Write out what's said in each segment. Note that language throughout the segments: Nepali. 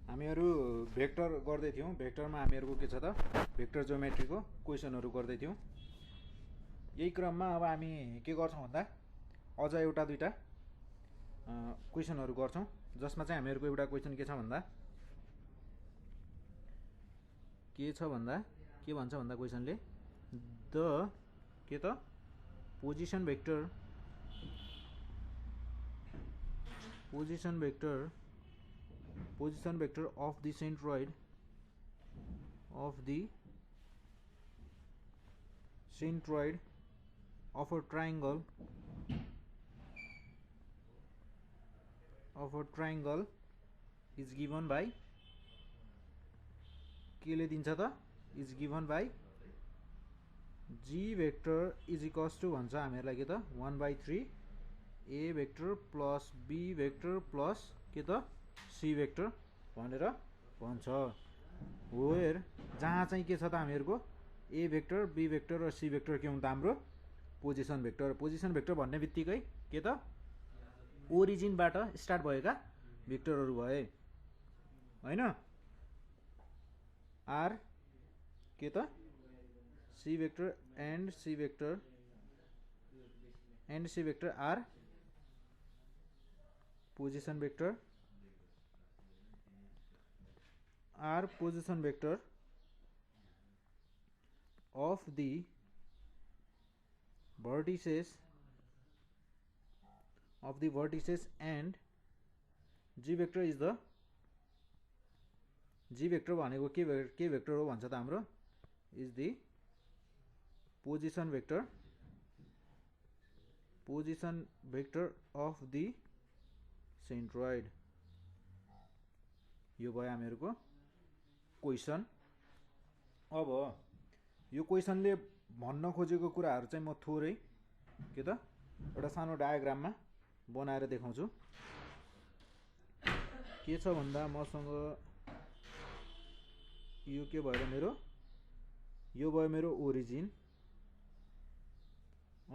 हामीहरू भेक्टर गर्दै थियौं। भेक्टरमा हामीहरूको के छ त भेक्टर ज्योमेट्रीको क्वेशनहरू गर्दै थियौं। यही क्रममा अब हामी के गर्छौं भन्दा अझ एउटा दुईटा क्वेशनहरू गर्छौं, जसमा चाहिँ हामीहरूको एउटा क्वेशन के भन्छ भन्दा क्वेशनले द के त position vector of the centroid of a triangle is given by के ले दिन्छ त is given by g vector is equals to भन्छ हामीहरुलाई के त 1/3 a vector plus b vector plus के त c vector भनेर भन्छ। वेयर जहाँ चाहिँ के छ त हामीहरुको a vector b vector र c vector के हुन् त हाम्रो पोजिसन भेक्टर भन्ने बित्तिकै के त ओरिजिनबाट स्टार्ट भएका भेक्टरहरू भए हैन। आर के त c vector and c vector are position vector of the vertices and g vector is the g vector भनेको के भेक्टर हो भन्छ त हाम्रो is the position vector of the centroid। यो भयो हामीहरुको क्वेशन। अब यो क्वेशनले भन्न खोजेको कुराहरु चाहिँ म थोरै के त एउटा सानो डायग्राममा बनाएर देखाउँछु। के छ भन्दा मसँग यो के भयो यो भयो मेरो ओरिजिन,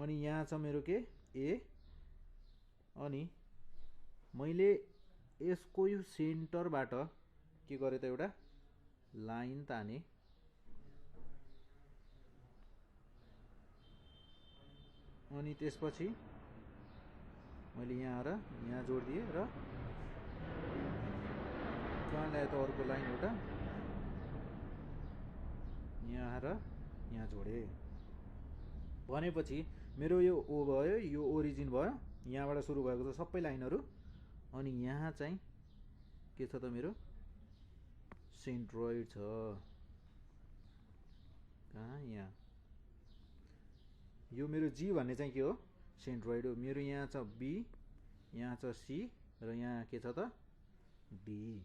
अनि यहाँ छ मेरो के ए, अनि मैले यसको यो सेन्टरबाट के गरे त एउटा लाइन ताने, अनि त्यसपछि मैले यहाँ जोडिदिए र कहाँ ल्याए त अर्को लाइन एउटा यहाँ जोडे भनेपछि मेरो यो ओ भयो, यो ओरिजिन भयो, यहाँबाट सुरु भएको छ सबै लाइनहरु, अनि यहाँ चाहिँ के छ त मेरो सेन्ट्रोइड छ। कहाँ यहाँ यो मेरो जी भन्ने चाहिँ के हो सेन्ट्रोइड हो। मेरो यहाँ छ बी, यहाँ छ सी र यहाँ के छ त डी।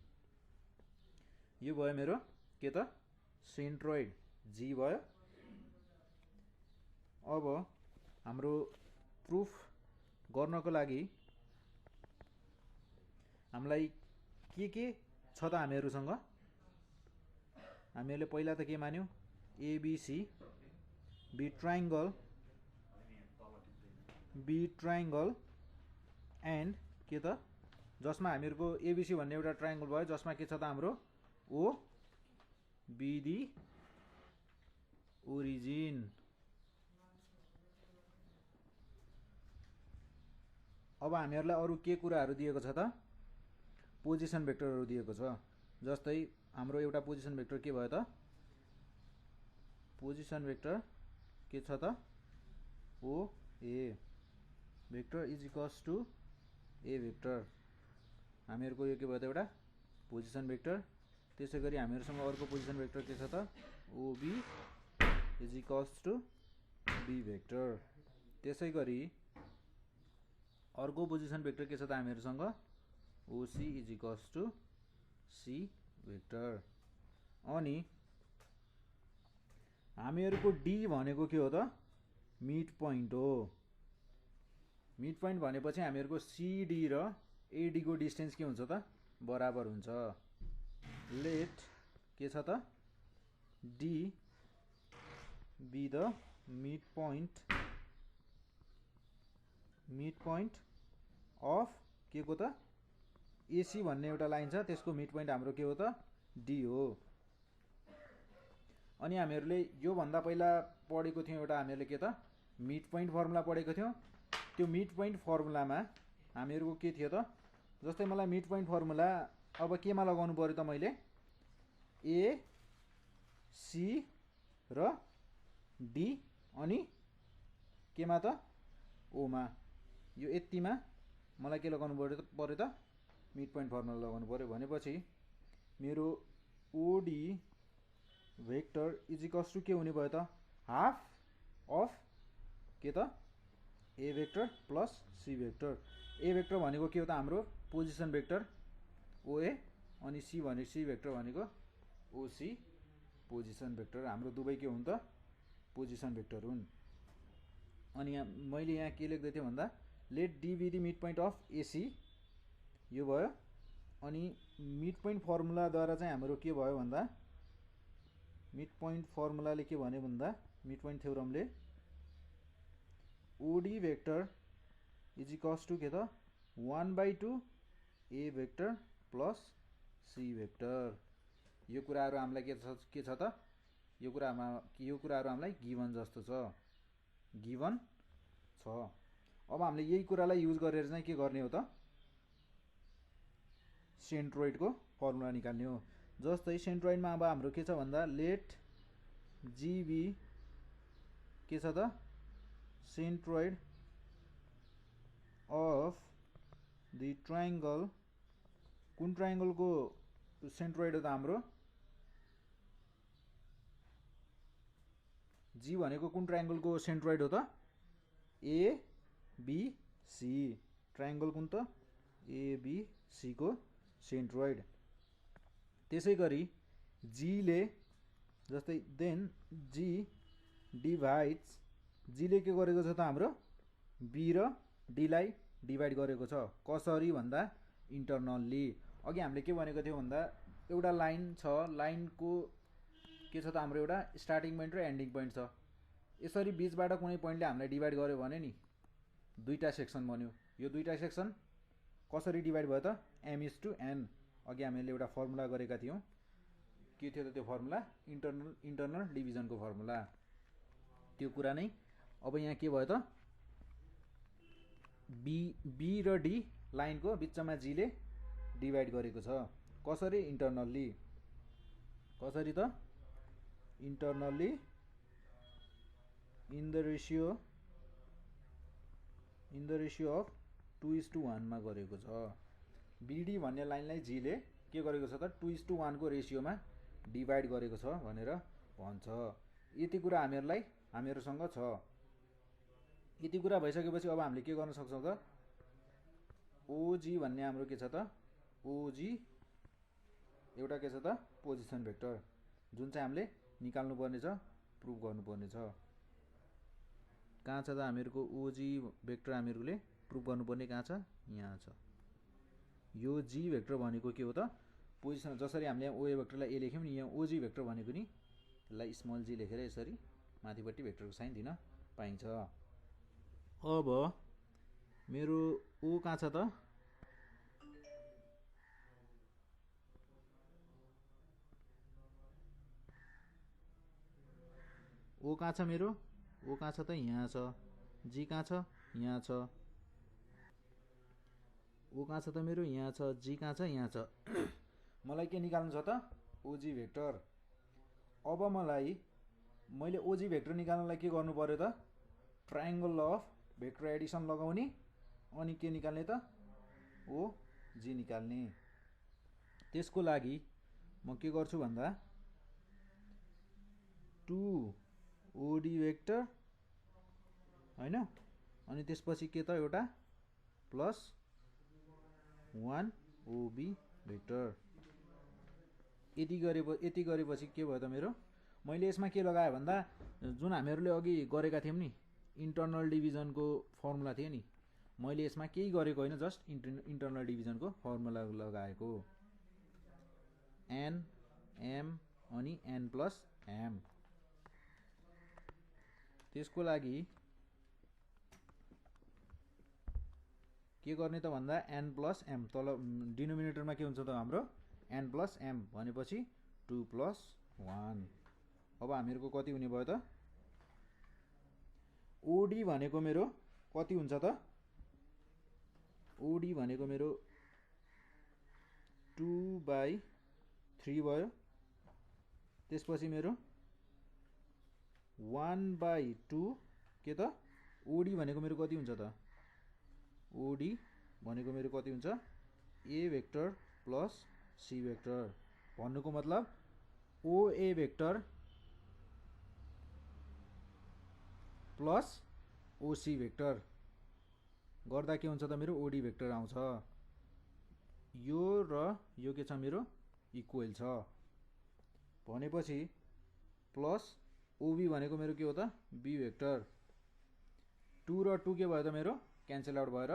यो भयो मेरो के त सेन्ट्रोइड जी भयो। अब हाम्रो प्रुफ गर्नको लागि हामीलाई के छ त हामीहरुसँग हामीले पहिला त के मान्यौ एबीसी बी ट्रायंगल एन्ड के त जसमा हामीहरुको एबीसी भन्ने एउटा ट्रायंगल भयो, जसमा के छ त हाम्रो ओ बी दी ओरिजिन। अब हामीहरुलाई अरु के कुराहरु दिएको छ त पोजिसन भेक्टरहरु दिएको छ। जस्तै हाम्रो एउटा पोजिसन भेक्टर के भयो त पोजिसन भेक्टर के छ त O A vector is equals to A vector. हामीहरुको यो के भयो त एउटा पोजिसन भेक्टर। त्यसैगरी हामीहरुसँग अर्को पोजिसन भेक्टर के छ त OB is equals to B vector. त्यसैगरी अर्को पोजिसन भेक्टर के छ त हामीहरुसँग OC is equals to C vector. अनि हामीहरुको डी भनेको के हो त मिड पोइन्ट हो। मिड पोइन्ट भनेपछि हामीहरुको सीडी र एडी को डिस्टेन्स के हुन्छ त बराबर हुन्छ। लेट के छ त D be the mid point of के को त एसी भन्ने एउटा लाइन छ, त्यसको मिड पोइन्ट हाम्रो के हो त डी हो। अनि हामीहरूले योभन्दा पहिला पढेको थियौँ एउटा हामीहरूले के त मिड पोइन्ट फर्मुला पढेको थियौँ। त्यो मिड पोइन्ट फर्मुलामा हामीहरूको के थियो त, जस्तै मलाई मिड पोइन्ट फर्मुला अब केमा लगाउनु पर्यो त, मैले ए सी र डी अनि केमा त ओमा, यो यतिमा मलाई के लगाउनु पर्यो त मिड पोइन्ट फर्मुला लगाउनु पर्यो। भनेपछि मेरो OD vector is equals to के हुने भयो त हाफ अफ के त A vector plus C vector. A vector भनेको के हो त हाम्रो पोजिसन वेक्टर ओए, अनि सी भनेको सी वेक्टर भनेको ओसी पोजिसन वेक्टर। हाम्रो दुवै के हुन् त पोजिसन वेक्टर हुन्। अनि यहाँ मैले यहाँ के लेख्दै थिएँ भन्दा let D be the mid point of AC, यो भयो। अनि मिड पोइन्ट फर्मुलाद्वारा चाहिँ हाम्रो के भयो भन्दा, मिड पोइन्ट फर्मुलाले के भन्यो भन्दा, मिड पोइन्ट थ्योरमले OD vector is equals to के त 1/2 A vector plus C vector. यो कुराहरू हामीलाई के छ त, यो कुराहरू हामीलाई गिभन जस्तो छ, गिभन छ। अब हामीले यही कुरालाई युज गरेर चाहिँ के गर्ने हो त सेन्ट्रोइडको फर्मुला निकाल्ने हो। जस्तै सेन्ट्रोइडमा अब हाम्रो के छ भन्दा लेट जीबी के छ त सेन्ट्रोइड अफ द ट्रायंगल, कुन ट्रायंगलको सेन्ट्रोइड हो त हाम्रो, जी भनेको कुन ट्रायंगलको सेन्ट्रोइड हो त एबीसी, ट्रायंगल कुन त एबीसी को सेन्ट्रोइड। त्यसै गरी जीले जस्तै देन जी डिभाइड्स, जीले के गरेको छ त हाम्रो बी र डीलाई डिभाइड गरेको छ, कसरी भन्दा इन्टरनल्ली। अघि हामीले के भनेको थियौँ भन्दा एउटा लाइन छ, लाइनको के छ त हाम्रो एउटा स्टार्टिङ पोइन्ट र एन्डिङ पोइन्ट छ। यसरी बीचबाट कुनै पोइन्टले हामीलाई डिभाइड गर्यो भने नि दुईटा सेक्सन बन्यो। यो दुईटा सेक्सन कसरी डिभाइड भयो त m/n। अघि हामीले एउटा फर्मुला गरेका थियौँ, के थियो त त्यो फर्मुला इन्टरनल डिभिजनको फर्मुला। त्यो कुरा नै अब यहाँ के भयो त बी र डी लाइनको बिचमा जीले डिभाइड गरेको छ, कसरी इन्टरनल्ली, कसरी त internally in the ratio of 2:1 मा गरेको छ। बीडी भन्ने लाइनलाई जीले के गरेको छ त 2:1 को रेसियोमा डिभाइड गरेको छ भनेर भन्छ। यति कुरा हामीहरूसँग छ। यति कुरा भइसकेपछि अब हामीले के गर्न सक्छौँ त ओजी भन्ने हाम्रो के छ त ओजी एउटा के छ त पोजिसन भेक्टर, जुन चाहिँ हामीले निकाल्नु पर्ने छ, प्रुभ गर्नुपर्ने छ। कहाँ छ त हामीहरूको ओजी भेक्टर, हामीहरूले प्रुभ गर्नुपर्ने कहाँ छ, यहाँ छ। यो जी भेक्टर भनेको के हो त पोजिसन, जसरी हामीले ओए भेक्टरलाई ए लेख्यौँ नि, यहाँ ओजी भेक्टर भनेको नि यसलाई स्मल जी लेखेर यसरी माथिपट्टि भेक्टरको साइन दिन पाइन्छ। अब मेरो ओ कहाँ छ त, ओ कहाँ छ मेरो, ओ कहाँ छ त यहाँ छ। जी कहाँ छ, यहाँ छ। ओ कहाँ छ त मेरो, यहाँ छ। जी कहाँ छ, यहाँ छ। मलाई के निकाल्नु छ त ओजी भेक्टर। अब मैले ओजी भेक्टर निकाल्नलाई के गर्नु पर्यो त ट्रायंगल अफ भेक्टर एडिसन लगाउने, अनि के निकाल्ने त ओजी निकाल्ने। त्यसको लागि म के गर्छु भन्दा 2 ओडी भेक्टर हैन, अनि त्यसपछि के त एउटा प्लस 1 ओबी भेक्टर। यति गरेपछि के भयो त मेरो, मैले यसमा के लगाएँ भन्दा जुन हामीहरूले अघि गरेका थियौँ नि इन्टरनल डिभिजनको फर्मुला थियो नि, मैले यसमा केही गरेको होइन, जस्ट इन्टरनल डिभिजनको फर्मुला लगाएको एन एम अनि एन प्लस एम। त्यसको लागि के गर्ने त भन्दा n प्लस m, तल डिनोमिनेटरमा के हुन्छ त हाम्रो n प्लस m भनेपछि 2 प्लस 1। अब हामीहरूको कति हुने भयो त ओडी भनेको मेरो कति हुन्छ त ओडी भनेको मेरो 2/3 भयो। त्यसपछि मेरो 1/2 के त ओडी भनेको मेरो कति हुन्छ त ओडी भनेको मेरो कति हुन्छ A vector plus C vector. भन्नुको मतलब ओए भेक्टर प्लस ओसी भेक्टर गर्दा के हुन्छ त मेरो ओडी भेक्टर आउँछ। यो र यो के छ मेरो इक्वल छ भनेपछि प्लस ओबी भनेको मेरो के हो त बी भेक्टर। 2 र 2 के भयो त मेरो क्यान्सल आउट भएर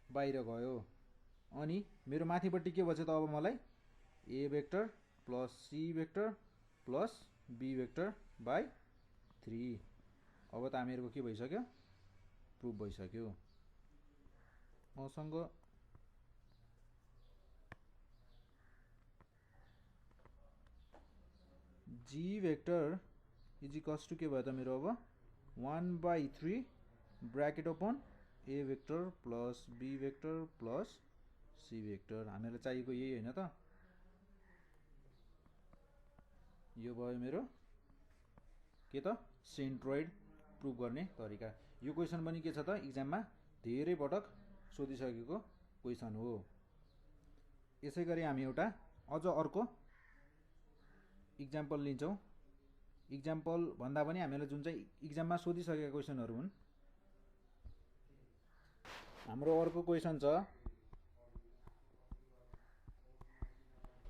बाहिर गयो। अनि मेरो माथिपट्टि के बच्यो त अब मलाई A vector plus C vector plus B vector by 3। अब त हामीहरूको के भइसक्यो प्रुफ भइसक्यो। मसँग G vector is equals to के भयो त मेरो अब 1/3 bracket open A vector plus B vector plus C vector. हामीलाई चाहिएको यही होइन त। यो भयो मेरो के त सेन्ट्रोइड प्रुफ गर्ने तरिका। यो क्वेसन पनि के छ त इक्जाममा धेरै पटक सोधिसकेको क्वेसन हो। यसै गरी हामी एउटा अझ अर्को इक्जाम्पल लिन्छौँ। इक्जाम्पल भन्दा पनि हामीलाई जुन चाहिँ इक्जाममा सोधिसकेका क्वेसनहरू हुन्। हाम्रो अर्को क्वेसन छ।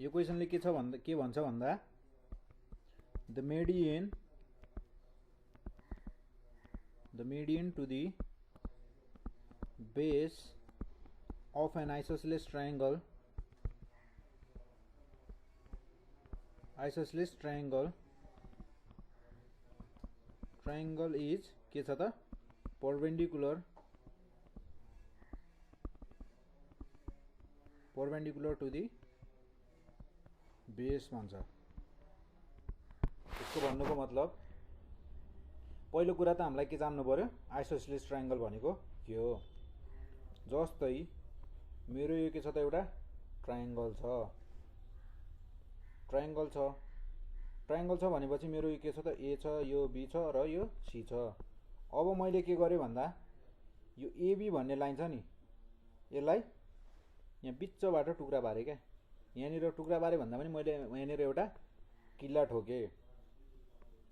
यो क्वेसनले के भन्छ भन्दा the median to the base of an isosceles triangle is के छ त perpendicular to the base भन्छ। यसको भन्नुको मतलब पहिलो कुरा त हामीलाई के जान्नु पर्यो आइसोसेलेस ट्रायंगल भनेको के हो। जस्तै मेरो यो के छ त एउटा ट्रायंगल छ भनेपछि मेरो यो के छ त ए छ यो बी छ र यो सी छ। अब मैले के गरेँ भन्दा यो एबी भन्ने लाइन छ नि यसलाई यहाँ बिचबाट टुक्रा बारे क्या। यहाँनिर टुक्रा बारे भन्दा पनि मैले यहाँनिर एउटा किल्ला ठोके।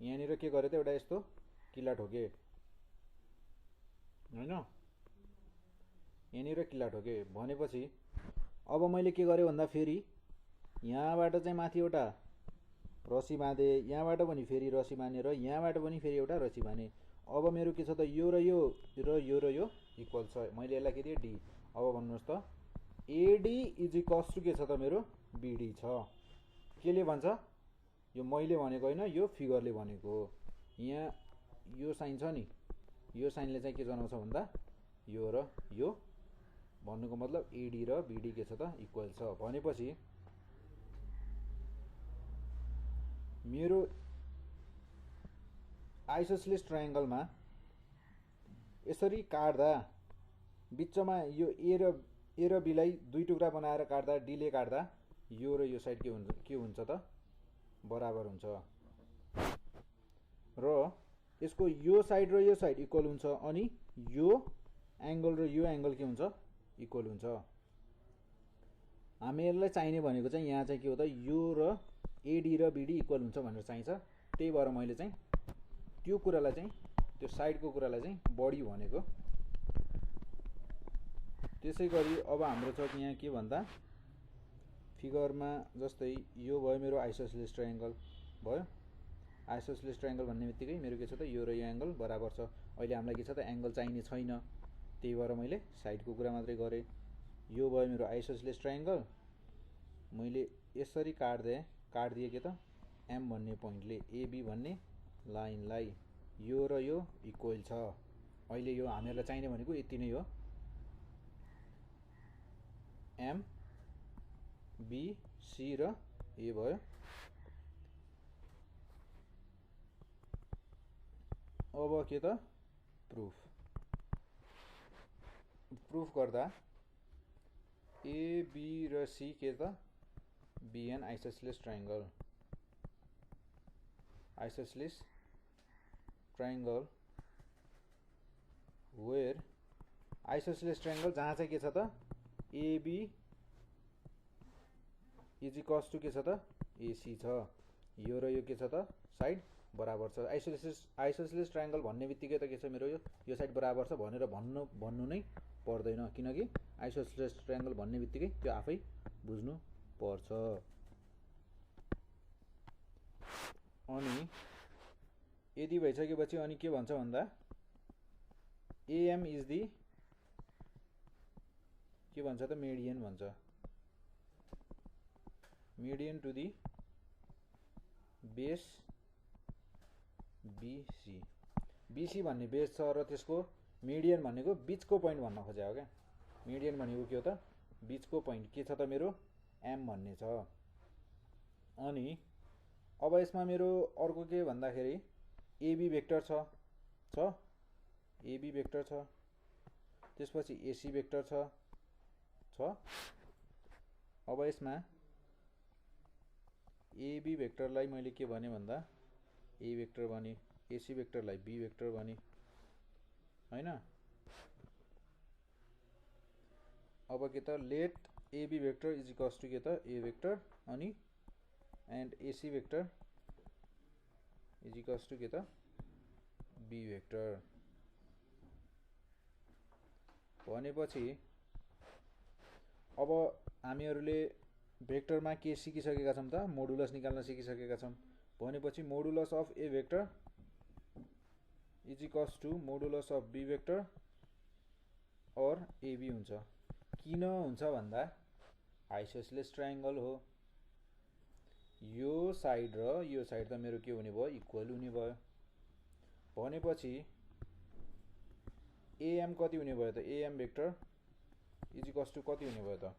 यहाँनिर के गरेँ त एउटा यस्तो किल्ला ठोके हैन। यहाँनिर किल्ला ठोके भनेपछि अब मैले के गरेँ भन्दा फेरि यहाँबाट चाहिँ माथि एउटा रसी बाँधे, यहाँबाट पनि फेरि रसी बाँधेर यहाँबाट पनि फेरि एउटा रसी बाँधे। अब मेरो के छ त यो र यो इक्वल छ। मैले यसलाई के दिएँ डी। अब भन्नुहोस् त एडी इज इक्वल्स टू के छ त मेरो बीडी छ। केले भन्छ यो मैले भनेको होइन यो फिगरले भनेको हो। यहाँ यो साइन छ नि यो साइनले चाहिँ के जनाउँछ भन्दा यो र यो भन्नुको मतलब एडी र बीडी के छ त इक्वल छ भनेपछि मेरो आइसोसेलेस ट्रायंगलमा यसरी काट्दा बिचमा यो ए र बीलाई दुई टुक्रा बनाएर काट्दा डीले काट्दा यो र यो साइड के हुन्छ त बराबर हुन्छ र यसको यो साइड र यो साइड इक्वल हुन्छ अनि यो एंगल र यो एंगल के हुन्छ इक्वल हुन्छ। हामीलाई चाहिने भनेको चाहिँ यहाँ चाहिँ के हो त यो र एडी र बीडी इक्वल हुन्छ भनेर चाहिन्छ। त्यही भएर मैले चाहिँ त्यो कुरालाई चाहिँ त्यो साइडको कुरालाई चाहिँ बढी भनेको। त्यसै गरी अब हाम्रो छ यहाँ के भन्दा फिगरमा जस्तै यो भयो मेरो आइसोसेलेस ट्रायंगल भयो। आइसोसेलेस ट्रायंगल भन्ने बित्तिकै मेरो के छ त यो र यो एंगल बराबर छ। अहिले हामीलाई के छ त एंगल चाहिने छैन त्यही भएर मैले साइडको कुरा मात्रै गरेँ। यो भयो मेरो आइसोसेलेस ट्रायंगल। मैले यसरी काट्दिए के त एम भन्ने पोइन्टले एबी भन्ने लाइनलाई यो र यो इक्वल छ। अहिले यो हामीलाई चाहिने भनेको यति नै हो। एम बी सी र ए भयो। अब के त प्रुफ गर्दा ए बी र सी के त be an isosceles triangle where isosceles triangle जहाँ चाहिँ के छ त एबी इज इक्वल्स टु के छ त एसी छ। यो र यो के छ त साइड बराबर छ। आइसोसेलेस ट्रायंगल भन्ने बित्तिकै त के छ मेरो यो साइड बराबर छ भनेर भन्नु नै पर्दैन, किनकि आइसोसेलेस ट्रायंगल भन्ने बित्तिकै त्यो आफै बुझ्नु पर्छ। अनि यदि भइसकेपछि अनि के भन्छ भन्दा एएम इज दी के भन्छ त मेडियन भन्छ, median to the base BC. BC भन्ने बेस छ र त्यसको मिडियन भनेको बीचको पोइन्ट भन्न खोजेको हो क्या। मिडियन भनेको के हो त बीचको पोइन्ट के छ त मेरो एम भन्ने छ। अनि अब यसमा मेरो अर्को के भन्दाखेरि एबी भेक्टर छ एबी भेक्टर छ, त्यसपछि एसी भेक्टर छ। अब यसमा एबी भेक्टरलाई मैले के भने भन्दा ए भेक्टर भने, एसी भेक्टरलाई बी भेक्टर भने हैन। अब के त let AB vector is equals to के त ए भेक्टर अनि and AC vector is equals to के त बी भेक्टर भनेपछि अब हामीहरूले भेक्टरमा के सिकिसकेका छौँ त मोडुलस निकाल्न सिकिसकेका छौँ। भनेपछि modulus of A vector is equals to modulus of B vector और एबी हुन्छ। किन हुन्छ भन्दा आइसोसेलेस ट्रायंगल हो, यो साइड र यो साइड त मेरो के हुने भयो इक्वल हुने भयो। भनेपछि एएम कति हुने भयो त AM vector is equals to कति हुने भयो त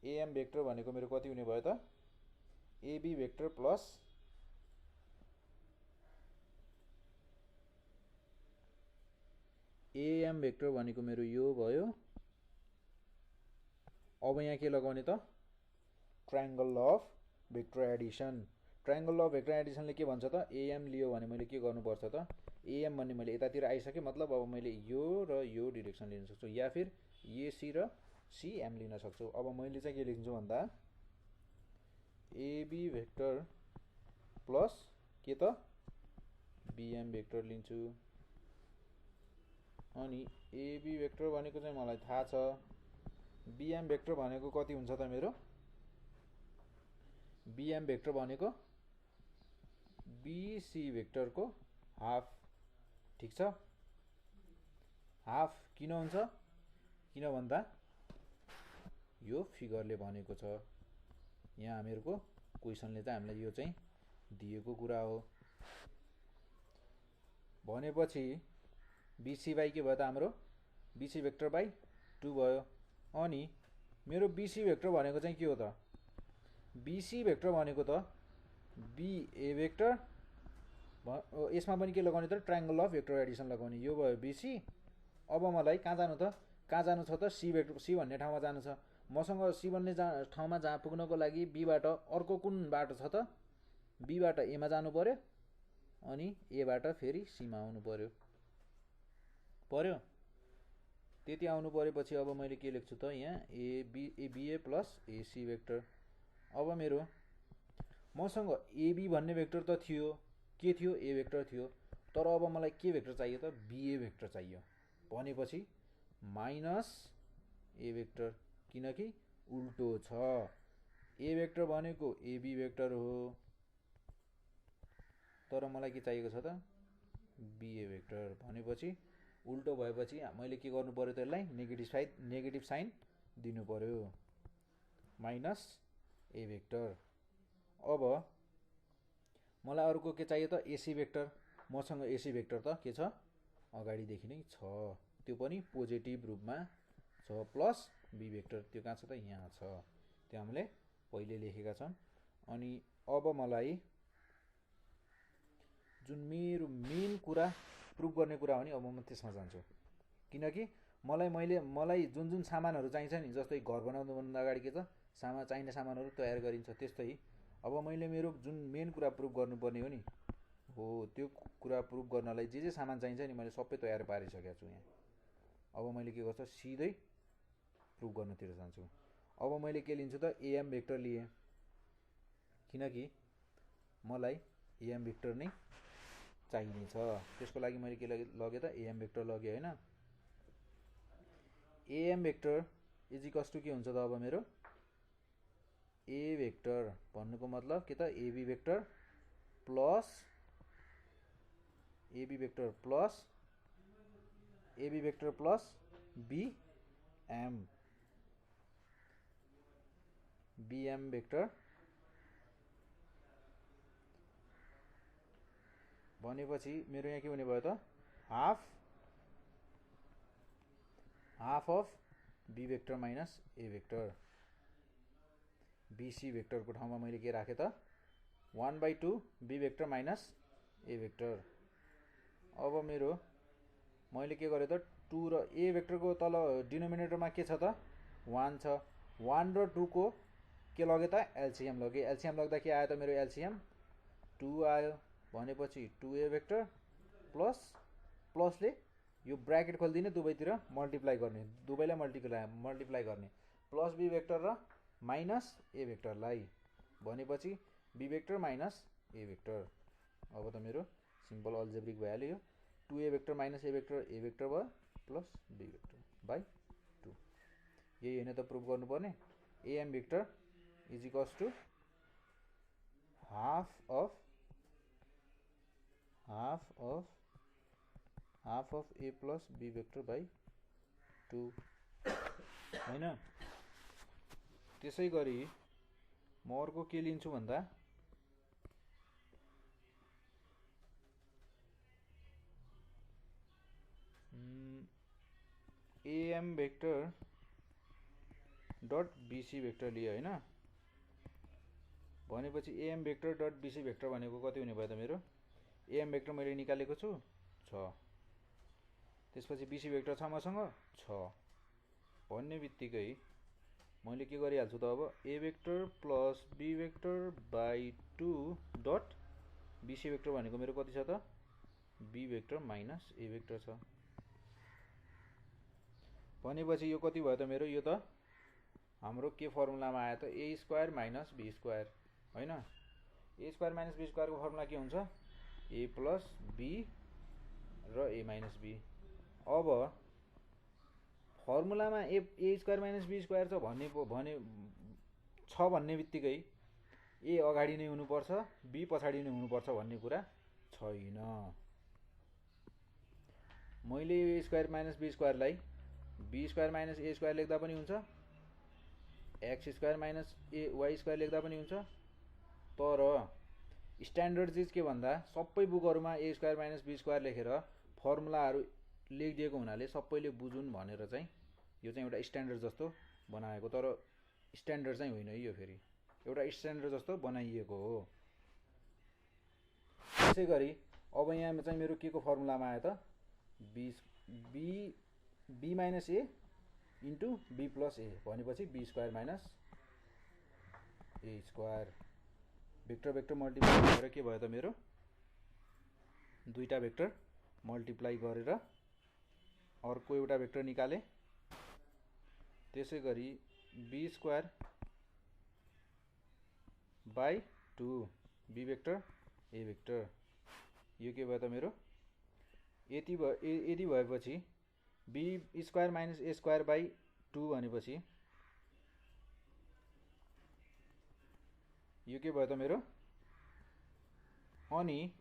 एएम भेक्टर भनेको मेरो कति हुने भयो त AB vector plus AM vector भनेको मेरो यो भयो। अब यहाँ के लगाउने त triangle law of vector addition. Triangle law of vector एडिसनले के भन्छ त एएम लियो भने मैले के गर्नुपर्छ त एएम भन्ने मैले यतातिर आइसके मतलब अब मैले यो र यो डिरेक्सन लिन सक्छु या फिर एसी र सीएम लिन सक्छु। अब मैले चाहिँ के लेख्छु भन्दा एबी भेक्टर प्लस के त बीएम भेक्टर लिन्छु। अनि एबी भेक्टर भनेको चाहिँ मलाई थाहा छ, बीएम भेक्टर भनेको कति हुन्छ त मेरो बीएम भेक्टर भनेको बीसी भेक्टरको हाफ। ठीक छ, हाफ किन हुन्छ किन भन्दा यो फिगरले भनेको छ, यहाँ हामीहरूको क्वेसनले चाहिँ हामीलाई यो चाहिँ दिएको कुरा हो। भनेपछि बीसी बाई के भयो त हाम्रो बीसी भेक्टर बाई 2 भयो। अनि मेरो बीसी भेक्टर भनेको चाहिँ के हो त बीसी भेक्टर भनेको त बीए भेक्टर, यसमा पनि के लगाउने त ट्रायंगल अफ भेक्टर एडिसन लगाउने, यो भयो बीसी। अब मलाई कहाँ जानु छ त सी भेक्टर, सी भन्ने ठाउँमा जानु छ। मसँग सी भन्ने ठाउँमा जहाँ पुग्नको लागि बीबाट अर्को कुन बाटो छ त बीबाट एमा जानु पर्यो अनि एबाट फेरि सीमा आउनु पर्यो त्यति आउनु परेपछि अब मैले के लेख्छु त यहाँ एबीए प्लस एसी भेक्टर। अब मेरो मसँग एबी भन्ने भेक्टर त थियो, के थियो ए भेक्टर थियो, तर अब मलाई के भेक्टर चाहियो त बीए भेक्टर चाहियो। भनेपछि माइनस ए भेक्टर, किनकि उल्टो छ, ए भेक्टर भनेको एबी भेक्टर हो तर मलाई के चाहिएको छ त बीए भेक्टर। भनेपछि उल्टो भएपछि मैले के गर्नु पर्यो त यसलाई नेगेटिभ साइन दिनु पर्यो, माइनस ए भेक्टर। अब मलाई अर्को के चाहियो त एसी भेक्टर। मसँग एसी भेक्टर त के छ अगाडिदेखि नै छ, त्यो पनि पोजिटिभ रूपमा छ प्लस बी भेक्टर त्यो कहाँ छ त यहाँ छ त्यो हामीले पहिले लेखेका छन्। अनि अब मलाई जुन मेरो मेन कुरा प्रुफ गर्ने कुरा हो नि अब म त्यसमा जान्छु किनकि मलाई जुन जुन सामानहरू चाहिन्छ नि जस्तै घर बनाउनुभन्दा अगाडि के त चाहिने सामानहरू तयार गरिन्छ त्यस्तै अब मैले मेरो जुन मेन कुरा प्रुफ गर्नुपर्ने हो नि हो त्यो कुरा प्रुफ गर्नलाई जे सामान चाहिन्छ नि मैले सबै तयार पारिसकेको छु यहाँ। अब मैले के गर्छु सिधै प्रुफ गर्नतिर जान्छु। अब मैले के लिन्छु त एएम भेक्टर लिएँ किनकि मलाई एएम भेक्टर नै चाहिने छ त्यसको लागि मैले के लगेँ त एएम भेक्टर लगेँ होइन। AM vector is equals to के हुन्छ त अब मेरो ए भेक्टर भन्नुको मतलब के त AB vector plus AB vector plus BM vector भनेपछि मेरो यहाँ के हुने भयो त half of B vector minus A vector. BC भेक्टरको ठाउँमा मैले के राखेँ त 1/2 B vector minus A vector. अब मेरो मैले के गरेँ त 2 र ए भेक्टरको तल डिनोमिनेटरमा के छ त 1 छ 1 र 2 को के लगेँ त एलसीएम लगेँ। एलसीएम लाग्दा के आयो त मेरो एलसीएम 2 आयो भनेपछि 2a भेक्टर प्लसले यो ब्राकेट खोलिदिने दुवैतिर मल्टिप्लाई गर्ने दुवैलाई मल्टिप्लाई गर्ने प्लस बी भेक्टर र माइनस ए भेक्टरलाई भनेपछि B vector minus A vector. अब त मेरो सिम्पल अल्जेब्रिक भइहाल्यो यो 2a vector minus A vector भयो प्लस बी भेक्टर बाई 2 यही होइन त प्रुफ गर्नुपर्ने। AM vector is equals to half of A plus B vector by 2 होइन। त्यसै गरी म अर्को के लिन्छु भन्दा AM vector dot BC vector लिए होइन भनेपछि a.m. vector dot BC vector भनेको कति हुने भयो त मेरो एएम भेक्टर मैले निकालेको छु 6 त्यसपछि बीसी भेक्टर छ मसँग 6 भन्ने बित्तिकै मैले के गरिहाल्छु त अब A vector plus B vector by 2 dot BC vector भनेको मेरो कति छ त B vector minus A vector छ भनेपछि यो कति भयो त मेरो यो त हाम्रो के फर्मुलामा आयो त ए स्क्वायर माइनस बी स्क्वायर होइन। ए स्क्वायर माइनस बी स्क्वायरको फर्मुला के हुन्छ ए प्लस बी र ए माइनस बी। अब फर्मुलामा A square minus B square छ भन्ने बित्तिकै ए अगाडि नै हुनुपर्छ बी पछाडि नै हुनुपर्छ भन्ने कुरा छैन। मैले ए स्क्वायर माइनस बी स्क्वायरलाई B square minus A square लेख्दा पनि हुन्छ X square minus A Y square लेख्दा पनि हुन्छ तर स्ट्यान्डर्ड चिज के भन्दा सबै बुकहरूमा A square minus B square लेखेर फर्मुलाहरू लेखिदिएको हुनाले सबैले बुझुन् भनेर चाहिँ यो चाहिँ एउटा स्ट्यान्डर्ड जस्तो बनाएको तर स्ट्यान्डर्ड चाहिँ होइन यो फेरि एउटा स्ट्यान्डर्ड जस्तो बनाइएको हो। त्यसै गरी अब यहाँ चाहिँ मेरो के को फर्मुलामा आयो त B minus A into B plus A भनेपछि B square minus A square vector multiply गरेर के भयो त मेरो दुईटा भेक्टर मल्टिप्लाई गरेर अर्को एउटा भेक्टर निकाले। त्यसै गरी B square by 2 B vector A vector यो के भयो त मेरो यति भएपछि B square minus A square by 2 भनेपछि यो के भयो त मेरो अनि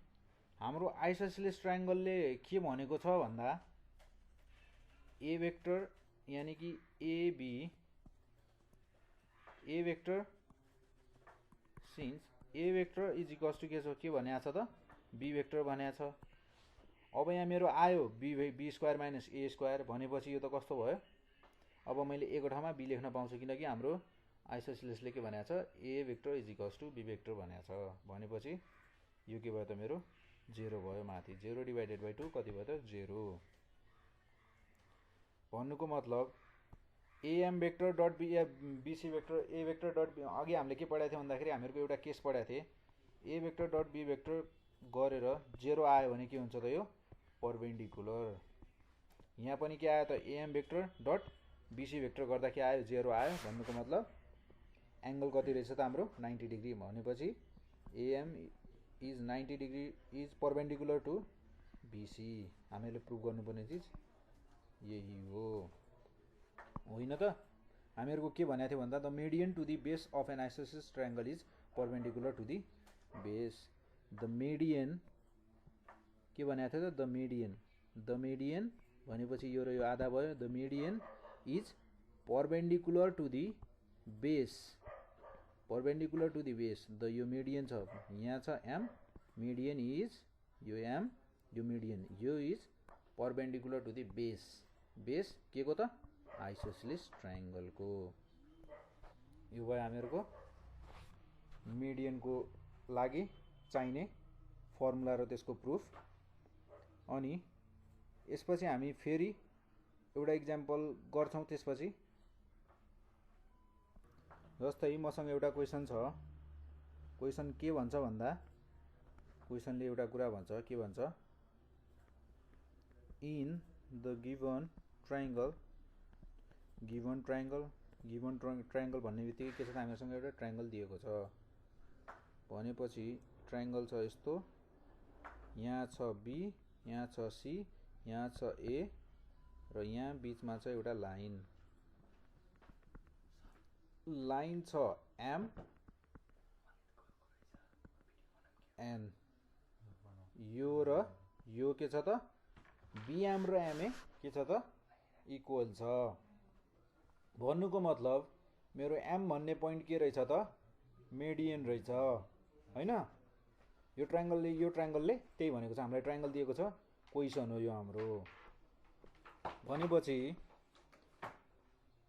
हाम्रो आइसोसेलेस ट्रायंगलले के भनेको छ भन्दा ए भेक्टर यानी कि A vector since A vector is equals to के भनेको छ त बी भेक्टर भनेको छ। अब यहाँ मेरो आयो B square minus A square भनेपछि यो त कस्तो भयो अब मैले ए को ठाउँमा बी लेख्न पाउँछु किनकि हाम्रो आइसोसेलेसले के भनेको छ A vector is equals to B vector भनेको छ। भनेपछि यो के भयो त मेरो 0 भयो। माथि 0 डिभाइडेड बाई 2 कति भयो त 0। भन्नुको मतलब a.m. vector dot BC vector A vector dot अघि हामीले के पढाएको थियौँ भन्दाखेरि हामीहरूको एउटा केस पढाएको थिएँ ए भेक्टर डट बी भेक्टर गरेर 0 आयो भने के हुन्छ त यो परपेन्डिकुलर। यहाँ पनि के आयो त AM vector dot BC vector गर्दा के आयो 0 आयो। भन्नुको मतलब एंगल कति रहेछ त हाम्रो 90 डिग्री। भनेपछि AM is 90 degree is perpendicular to BC. हामीले प्रुभ गर्नुपर्ने चिज यही हो होइन त। हामीहरूको के भनेको थियो भन्दा the median to the base of an isosceles triangle is perpendicular to the base. The median के भनेको थियो त द मिडियन भनेपछि यो र यो आधा भयो। The median is perpendicular to the base. Perpendicular to the base the यो मिडियन छ यहाँ छ एम मिडियन इज यो एम यो मिडियन यो is perpendicular to the base. Base के को त आइसोसेलेस ट्रायंगल को। यो भयो हामीहरूको मिडियन को लागि चाहिने फर्मुला र त्यसको प्रुफ। अनि यसपछि हामी फेरि एउटा इक्जाम्पल गर्छौं। त्यसपछि जस्तै मसँग एउटा क्वेशन छ। क्वेशन के भन्छ भन्दा क्वेशनले एउटा कुरा भन्छ के भन्छ इन द गिवन ट्रायंगल भन्ने बित्तिकै के छ त हामीसँग एउटा ट्रायंगल दिएको छ। भनेपछि ट्रायंगल छ यस्तो यहाँ छ बी यहाँ छ सी यहाँ छ ए र यहाँ बीचमा छ एउटा लाइन छ एम एन। यो र यो के छ त बीएम र एमए के छ त इक्वल छ। भन्नुको मतलब मेरो एम भन्ने पोइन्ट के रहेछ त मिडियन रहेछ हैन। यो ट्रायंगलले त्यही भनेको छ। हामीलाई ट्रायंगल दिएको छ क्वेशन हो यो हाम्रो। भनेपछि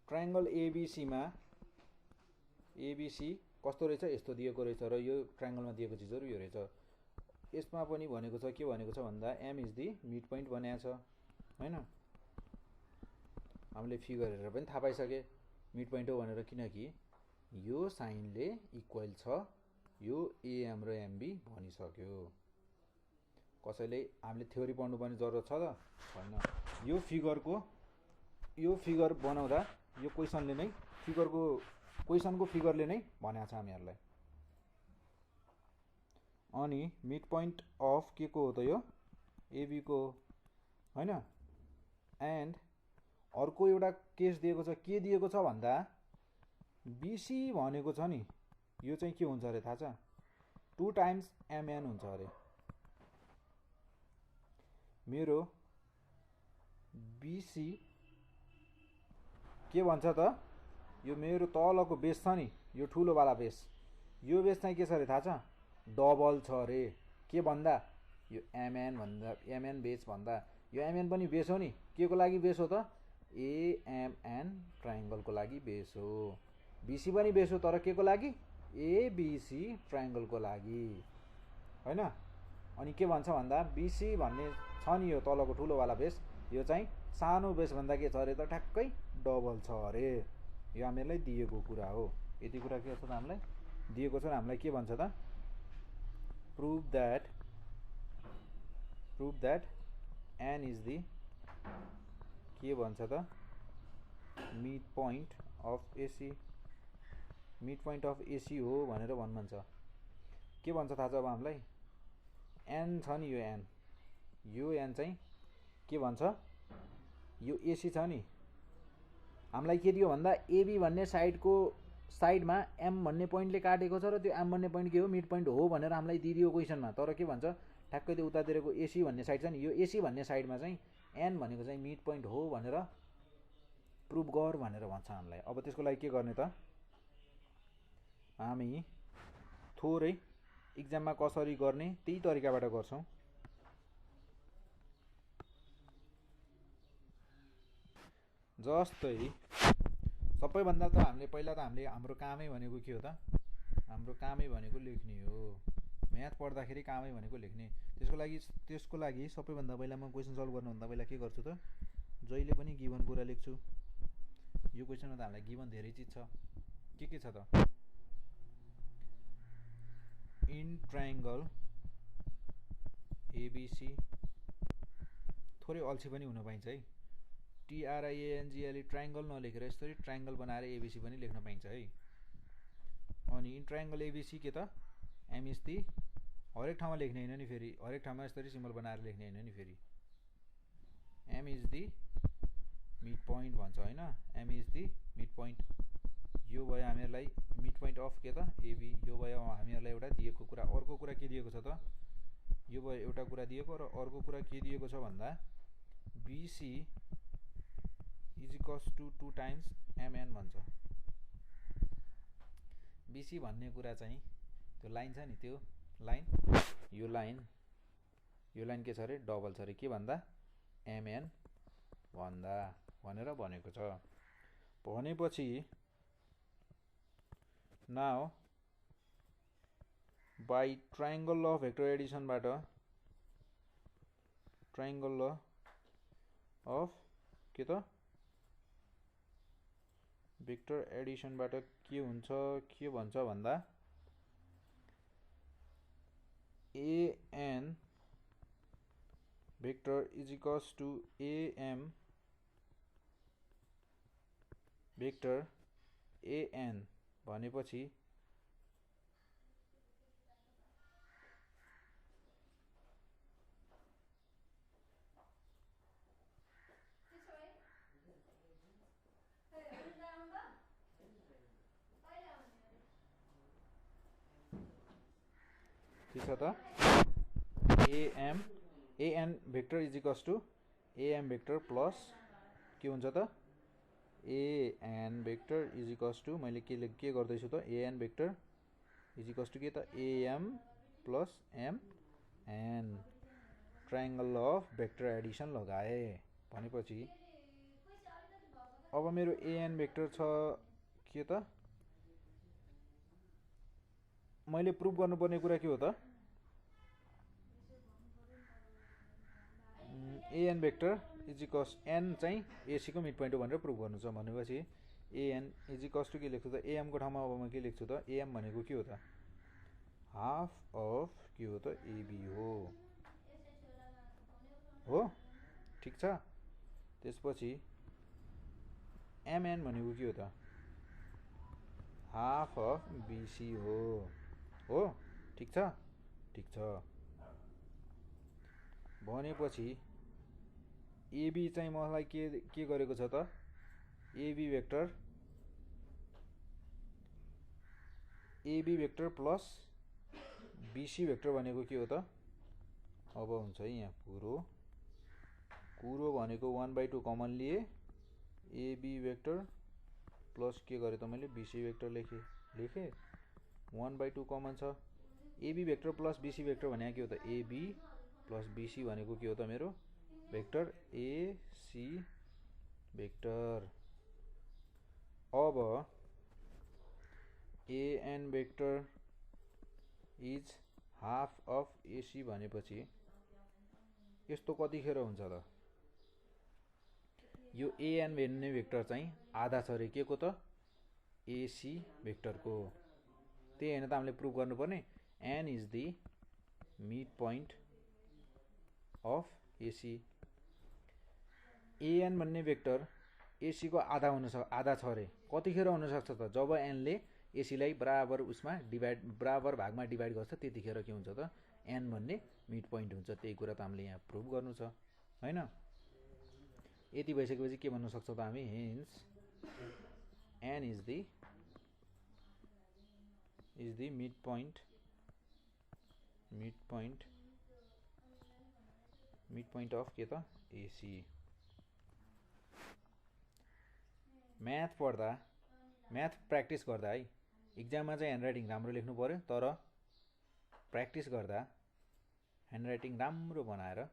ट्रायंगल एबीसी मा एबीसी कस्तो रहेछ यस्तो दिएको रहेछ र यो ट्रायंगलमा दिएको चिजहरु यो रहेछ। यसमा पनि भनेको छ के भनेको छ भन्दा M is the mid point बनाएको छ हैन। हामीले फिगर हेरेर पनि थाहा पाइसके मिड पोइन्ट हो भनेर किनकि यो साइनले इक्वल छ यो एएम र एमबी भनिसक्यो। कसैले हामीले थ्योरी पढ्नुपर्ने जरुरत छ त छैन। यो फिगर बनाउँदा यो क्वेशनले नै क्वेशनको फिगरले नै भनेको छ हामीहरुलाई। अनि मिड पोइन्ट अफ के को हो त यो एबी को हैन। एन्ड अर्को एउटा केस दिएको छ के दिएको छ भन्दा बीसी भनेको छ नि यो चाहिँ के हुन्छ अरे थाहा छ 2 टाइम्स एमएन हुन्छ अरे। मेरो बीसी के भन्छ त यो मेरो तलको बेस छ नि यो ठुलो वाला बेस यो बेस चाहिँ के छ अरे थाहा छ डबल छ अरे। के भन्दा यो एमएन भन्दा एमएन बेस भन्दा यो एमएन पनि बेस हो नि के को लागि बेस हो त एएमएन ट्रायंगल को लागि बेस हो। बीसी पनि बेस हो तर के को लागि एबीसी ट्रायंगल को लागि हैन। अनि के भन्छ भन्दा बीसी भन्ने छ नि यो तलको ठुलो वाला बेस यो चाहिँ सानो बेस भन्दा के छ अरे त ठ्याक्कै डबल छ अरे। यो हामीलाई दिएको कुरा हो। यति कुरा के छ त हामीलाई दिएको छ। हामीलाई के भन्छ त prove that n is the के भन्छ त मिड पोइन्ट अफ एसी हो भनेर भन्नुहुन्छ। के भन्छ थाहा छ अब हामीलाई n छ नि यो n चाहिँ के भन्छ यो एसी छ नि हामीलाई के दियो भन्दा एबी भन्ने साइडमा एम भन्ने पोइन्टले काटेको छ र त्यो एम भन्ने पोइन्ट के हो मिड पोइन्ट हो भनेर हामीलाई दिदियो क्वेशनमा। तर के भन्छ ठ्याक्कै त्यो उतातिरको एसी भन्ने साइड छ नि यो एसी भन्ने साइडमा चाहिँ एन भनेको चाहिँ मिड पोइन्ट हो भनेर प्रुभ गर भनेर भन्छ हामीलाई। अब त्यसको लागि के गर्ने त हामी थोरै एक्जाममा कसरी गर्ने त्यही तरिकाबाट गर्छौं। जस्तै सबैभन्दा त हामीले पहिला त हाम्रो कामै भनेको के हो त? हाम्रो कामै भनेको लेख्ने हो। म्याथ पढ्दाखेरि कामै भनेको लेख्ने। त्यसको लागि सबैभन्दा पहिला म क्वेसन सल्भ गर्नुभन्दा पहिला के गर्छु त? जहिले पनि गिभन कुरा लेख्छु। यो क्वेसनमा त हामीलाई गिभन धेरै चिज छ। के छ त? इन ट्रायंगल एबीसी, थोरै अल्छी पनि हुन पाइन्छ है। TRIANGLE ट्रायंगल नलेखेर यसरी ट्रायंगल बनाएर एबीसी पनि लेख्न पाइन्छ है। अनि इन ट्रायंगल एबीसी के त? एम इज दी, हरेक ठाउँमा लेख्ने हैन नि फेरि, हरेक ठाउँमा यसरी सिम्बल बनाएर लेख्ने हैन नि फेरि। M is the mid point भन्छ हैन, M is the mid point. यो भयो हामीहरुलाई मिड पोइन्ट अफ के त? एबी। यो भयो हामीहरुलाई एउटा दिएको कुरा। अर्को कुरा के दिएको छ त? यो भयो एउटा कुरा दिएको र अर्को कुरा के दिएको छ भन्दा BC is equals to 2 times MN भन्छ। BC भन्ने कुरा चाहिँ त्यो लाइन छ नि, त्यो लाइन, यो लाइन के छ रे? डबल छ रे। के भन्दा? MN भन्दा भनेर भनेको छ। भनेपछि now by triangle law of vector addition बाट, ट्रायंगल ल अफ के त? भेक्टर एडिसन बाट के हुन्छ, के भन्छ भन्दा AN vector is equals to AM vector AN भनेपछि के छ त? AN vector is equals to AM vector plus के हुन्छ त? AN vector is equals to, मैले के गर्दैछु त? AN vector is equals to के त? AM प्लस MN। Triangle law of vector addition लगाए भनेपछि अब मेरो AN भेक्टर छ के त? मैले प्रुफ गर्नुपर्ने कुरा के हो त? AN vector is equals N चाहिँ AC को मिड पोइन्ट हो भनेर प्रुफ गर्नु छ। भनेपछि AN इज इक्वल्स टु के लेख्छु त? AM को ठाउँमा अब म के लेख्छु त? AM भनेको के हो त? हाफ अफ के हो त? AB हो। ठीक छ। त्यसपछि MN भनेको के हो त? हाफ अफ BC हो। ठीक छ। ठीक छ। भनेपछि AB चाहिँ मलाई के गरेको छ त? AB vector plus BC vector भनेको के हो त? अब हुन्छ है यहाँ कुरो भनेको 1/2 कमन लिए, AB भेक्टर प्लस के गरे त मैले? BC भेक्टर लेखे 1/2 कमन छ। AB vector plus BC vector भनेको के हो त? AB प्लस BC भनेको के हो त? मेरो भेक्टर AC भेक्टर। अब AN vector is half of AC भनेपछि यस्तो कतिखेर हुन्छ त? यो AN भन्ने भेक्टर चाहिँ आधा छ रे के को त? AC भेक्टर को। त्यही हैन त हामीले प्रुफ गर्नुपर्ने? N is the mid point of AC। AN भन्ने भेक्टर AC को आधा छ रे। कतिखेर हुन सक्छ त? जब N ले AC लाई बराबर बराबर भागमा डिभाइड गर्छ त्यतिखेर के हुन्छ त? N भन्ने मिड पोइन्ट हुन्छ। त्यही कुरा त हामीले यहाँ प्रुफ गर्नु छ हैन? यति भइसकेपछि के भन्न सक्छौं त हामी? Hence N is the mid point of के त? AC। म्याथ प्र्याक्टिस गर्दा है, इक्जाममा चाहिँ ह्यान्डराइटिङ राम्रो लेख्नु पर्यो, तर प्र्याक्टिस गर्दा ह्यान्डराइटिङ राम्रो बनाएर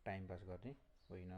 टाइम पास गर्ने होइन।